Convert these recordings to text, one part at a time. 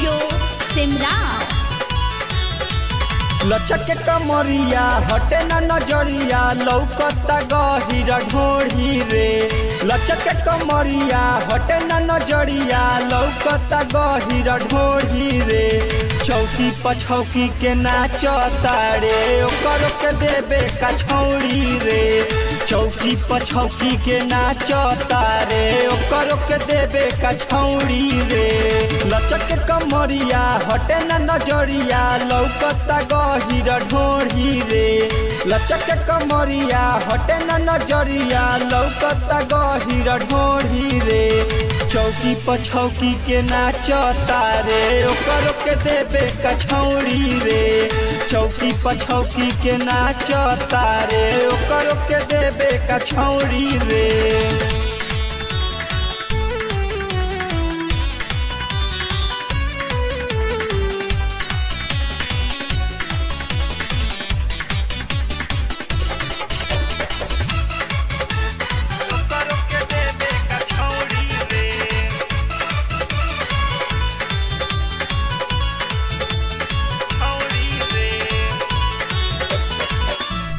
Studio Simra. लचक कमरिया हटे न नजरिया लौकता गहिर ढोढ़ी रे। लचक कमरिया हटे न नजरिया लौकता गहिर ढोढ़ी रे। चौकी पछौकी के नाचता रे ओकर के देबे का छौड़ी रे। चौकी पछौकी के नाचता रे ओकर के देबे का छौड़ी रे। लचक कमरिया हटे न नजरिया लौकता गहिर ढोढ़ी रे। लचक कमरिया हटे न नजरिया लौकता गहिर ढोढ़ी रे। चौकी पछौकी के नाचता रे ओकर के देबे का छौड़ी रे। चौकी पछौकी के नाचता रे ओकर के देबे का छौड़ी रे।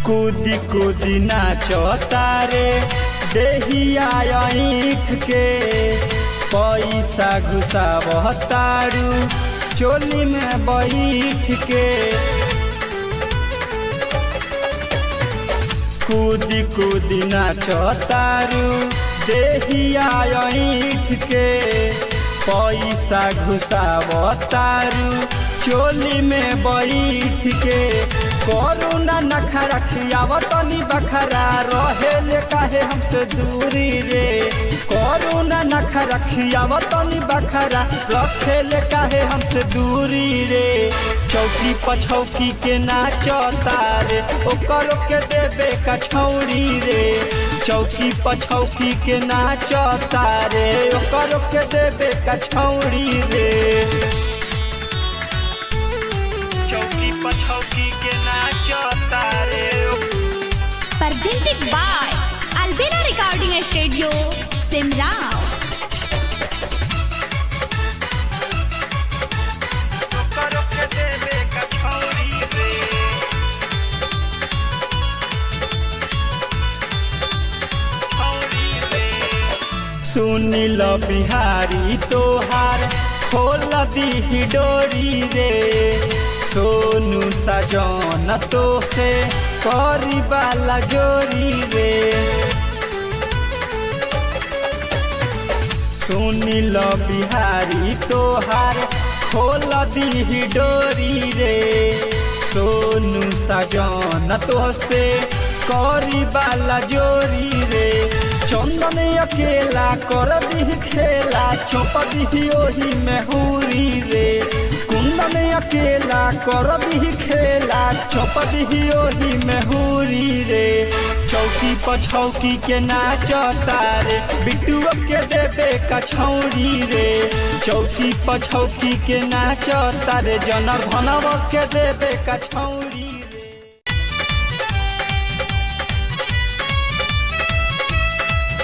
कूदी कूदी नाचता रे देहिया ईठ के। पैसा घुसावतारू चोली में बैठ के। कूदी कूदी नाचतारू देहिया ईठ के। पैसा घुसावतारू चोली में बैठ के। करुणा नखरा खियावतनी बखरा रहेले काहे हमसे दूरी रे। करुणा नखरा खियावतनी बखरा रखेले काहे हमसे दूरी रे। चौकी पछौकी के नाचता रे ओकर के देबे का छौड़ी रे। चौकी पछौकी के नाचता रे ओकर के देबे का छौड़ी रे। चौकी पछौकी के नाचता रे। presented by Albina Recording Studio Simra. Sunil Bihari तोहार खोल दी डोरी रे। सोनू सजन तोहे करी बाला जोरी रे। सुनील बिहारी तोहार खोल दी डोरी रे। सोनू सजन तोहसे करी बाला जोरी रे। चंदन अकेला कर दी खेला चौप दी ओही में हुरी रे। कुंदन अकेला कर दी खेला चौप दी ओही में हुरी रे। चौकी पछौकी के नाचता रे बिट्टू के देबे का छौड़ी रे। चौकी पछौकी के नाचता रे जन भनव के देबे का छौड़ी।